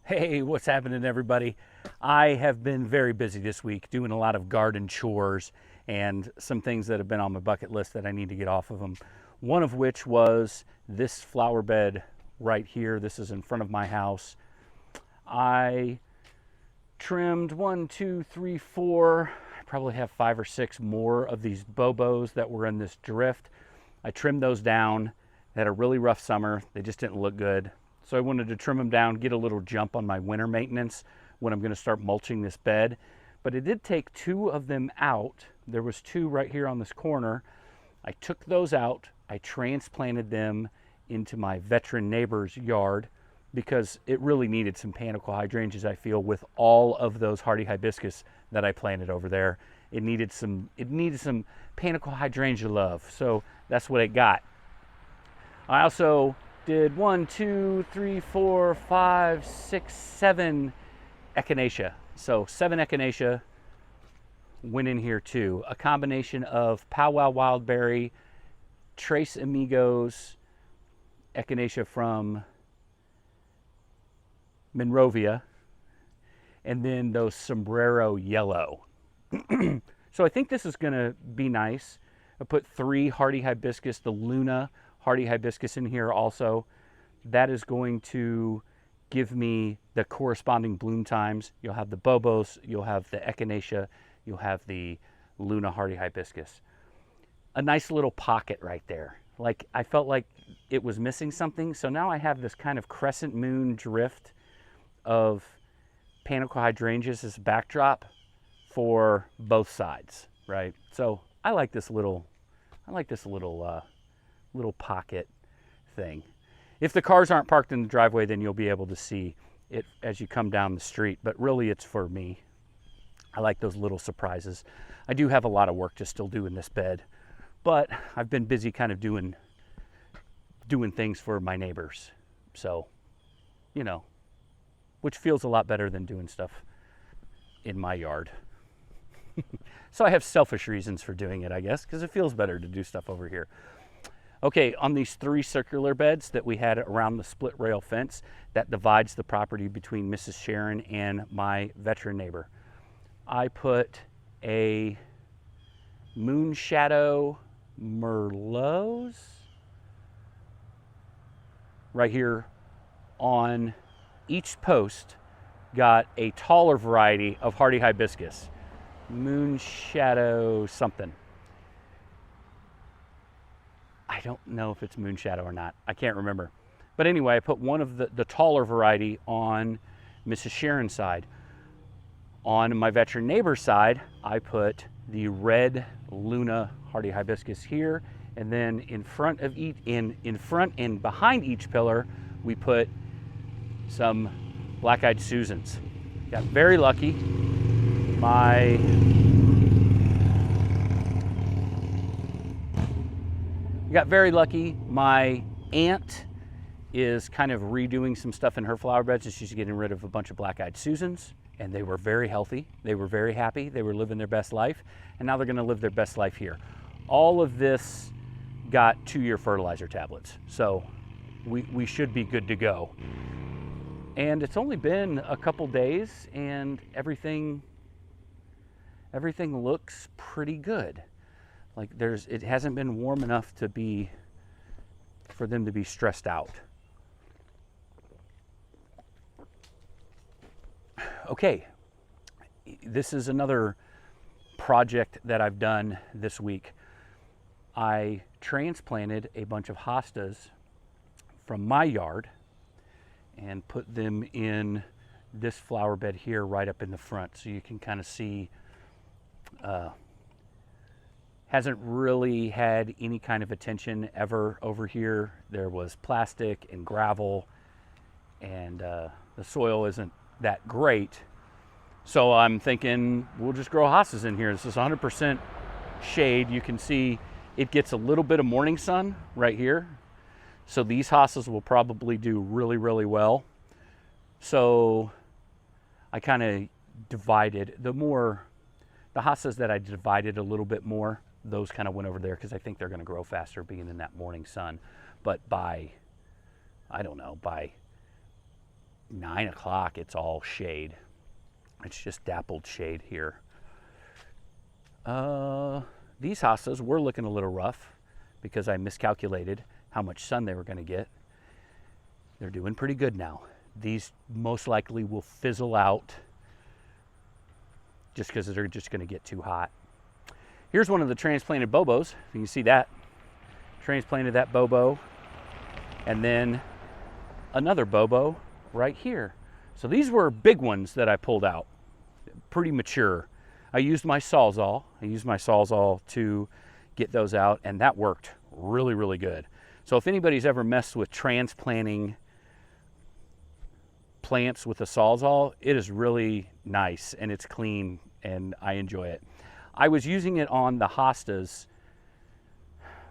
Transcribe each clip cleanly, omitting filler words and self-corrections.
Hey, what's happening, everybody? I have been very busy this week doing a lot of garden chores and some things that have been on my bucket list that I need to get off of them. One of which was this flower bed right here. This is in front of my house. I trimmed 1, 2, 3, 4. I probably have 5 or 6 more of these bobos that were in this drift. I trimmed those down. They had a really rough summer. They just didn't look good. So I wanted to trim them down, get a little jump on my winter maintenance when I'm going to start mulching this bed. But it did take 2 of them out. There was 2 right here on this corner. I took those out. I transplanted them into my veteran neighbor's yard because it really needed some panicle hydrangeas, I feel, with all of those hardy hibiscus that I planted over there. It needed some panicle hydrangea love. So that's what it got. I also did 1, 2, 3, 4, 5, 6, 7 echinacea. So 7 echinacea went in here too. A combination of powwow wildberry, Tres Amigos echinacea from Monrovia, and then those sombrero yellow. So I think this is gonna be nice. I put 3 hardy hibiscus, the Luna hardy hibiscus in here also. That is going to give me the corresponding bloom times. You'll have the bobos, you'll have the echinacea, you'll have the Luna hardy hibiscus. A nice little pocket right there. Like, I felt like it was missing something, so now I have this kind of crescent moon drift of panicle hydrangeas as a backdrop for both sides, right? So I like this little little pocket thing. If the cars aren't parked in the driveway, then you'll be able to see it as you come down the street, but really it's for me. I like those little surprises. I do have a lot of work to still do in this bed, but I've been busy kind of doing things for my neighbors. So, you know, which feels a lot better than doing stuff in my yard. So I have selfish reasons for doing it, I guess, because it feels better to do stuff over here. Okay, on these 3 circular beds that we had around the split rail fence that divides the property between Mrs. Sharon and my veteran neighbor, I put a Moonshadow Merlots right here on each post. Got a taller variety of hardy hibiscus, Moonshadow something. I don't know if it's Moonshadow or not. I can't remember. But anyway, I put one of the taller variety on Mrs. Sharon's side. On my veteran neighbor's side, I put the red Luna hardy hibiscus here, and then in front and behind each pillar, we put some black-eyed Susans. Got very lucky. My aunt is kind of redoing some stuff in her flower beds, and she's getting rid of a bunch of black-eyed Susans, and they were very healthy. They were very happy. They were living their best life, and now they're going to live their best life here. All of this got 2-year fertilizer tablets, so we should be good to go. And it's only been a couple days, and everything looks pretty good. Like, it hasn't been warm enough for them to be stressed out. Okay, this is another project that I've done this week. I transplanted a bunch of hostas from my yard and put them in this flower bed here right up in the front, so you can kind of see. Hasn't really had any kind of attention ever over here. There was plastic and gravel, and the soil isn't that great. So I'm thinking we'll just grow hostas in here. This is 100% shade. You can see it gets a little bit of morning sun right here. So these hostas will probably do really, really well. So I kind of divided the hostas that I divided a little bit more, those kind of went over there because I think they're going to grow faster being in that morning sun. But by 9 o'clock, it's all shade. It's just dappled shade here. These hostas were looking a little rough because I miscalculated how much sun they were going to get. They're doing pretty good now. These most likely will fizzle out just because they're just going to get too hot. Here's one of the transplanted bobos. You can see that. Transplanted that bobo, and then another bobo right here. So these were big ones that I pulled out, pretty mature. I used my Sawzall. To get those out, and that worked really, really good. So if anybody's ever messed with transplanting plants with a Sawzall, it is really nice and it's clean and I enjoy it. I was using it on the hostas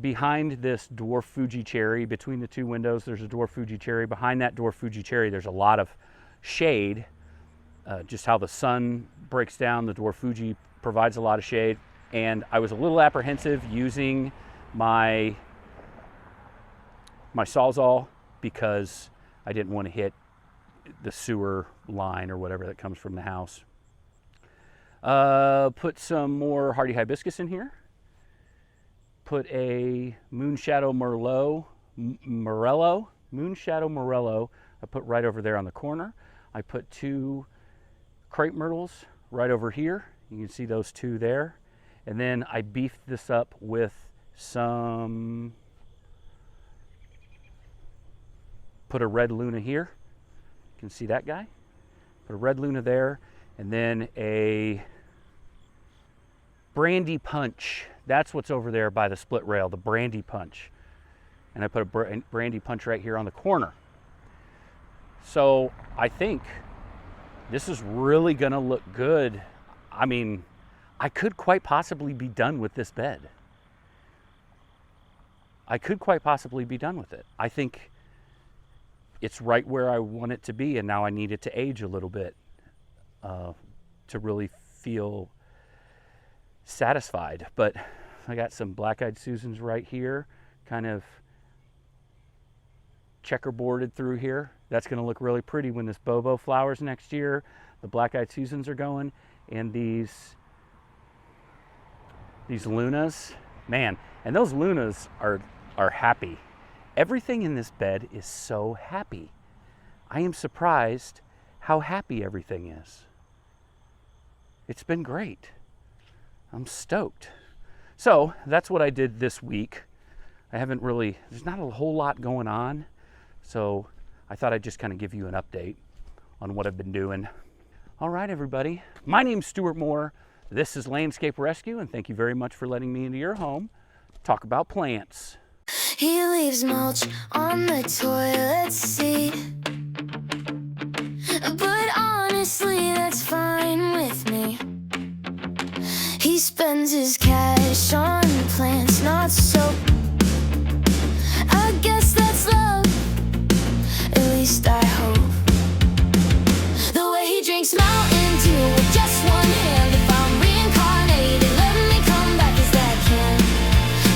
behind this dwarf Fuji cherry. Between the two windows there's a dwarf Fuji cherry. Behind that dwarf Fuji cherry there's a lot of shade. Just how the sun breaks down, the dwarf Fuji provides a lot of shade. And I was a little apprehensive using my Sawzall because I didn't want to hit the sewer line or whatever that comes from the house. Put some more hardy hibiscus in here. Put a Moonshadow Morello. I put right over there on the corner. I put 2 crepe myrtles right over here. You can see those 2 there. And then I beefed this up with some, put a red Luna here. You can see that guy. Put a red Luna there. And then a Brandy Punch. That's what's over there by the split rail, the Brandy Punch. And I put a Brandy Punch right here on the corner. So I think this is really gonna look good. I mean, I could quite possibly be done with this bed. I think it's right where I want it to be, and now I need it to age a little bit to really feel satisfied. But I got some black-eyed Susans right here, kind of checkerboarded through here. That's going to look really pretty when this bobo flowers next year. The black-eyed Susans are going, and these Lunas, man, and those Lunas are happy. Everything in this bed is so happy. I am surprised how happy everything is. It's been great. I'm stoked. So that's what I did this week. There's not a whole lot going on. So I thought I'd just kind of give you an update on what I've been doing. All right, everybody. My name's Stuart Moore. This is Landscape Rescue, and thank you very much for letting me into your home to talk about plants. He leaves mulch on the toilet seat, but honestly, that's fine with me. He spends his cash on plants, not soap. I guess that's love, at least I hope. The way he drinks Mountain Dew with just one hand. If I'm reincarnated, let me come back as that can.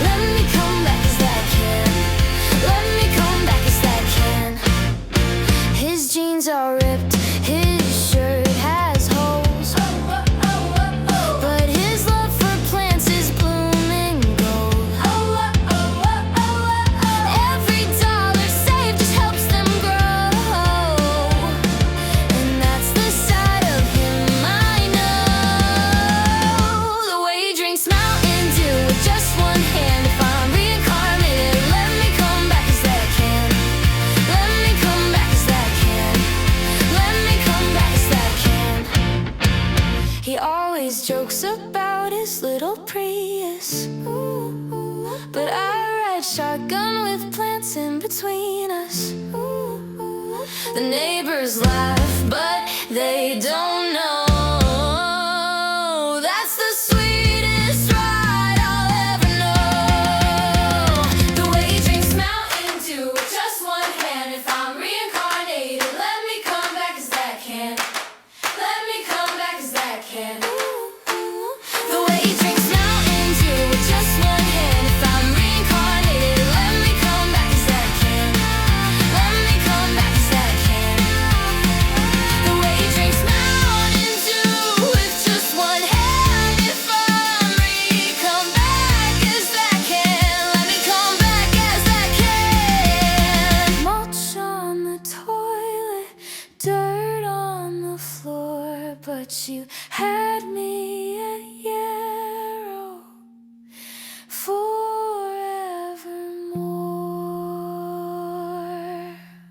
Let me come back as that can. Let me come back as that can. His jeans are ripped, his shirt has holes, but his love for plants is blooming gold. Every dollar saved just helps them grow, and that's the side of him I know. The way he drinks Mountain Dew with just one hand. If I'm reincarnated, let me come back as that can. Let me come back as that can. Let me come back as that can. He always jokes about his little Prius, but I ride shotgun with plants in between us. The neighbors laugh, but they don't know. That's the sweetest ride I'll ever know. The way he drinks Mountain Dew with just one hand. If I'm reincarnated, let me come back as that can. Let me come back as that can. The way he drinks Mountain Dew with just one hand. If I'm reincarnated, let me come back as that can. Let me come back as that can. but you had me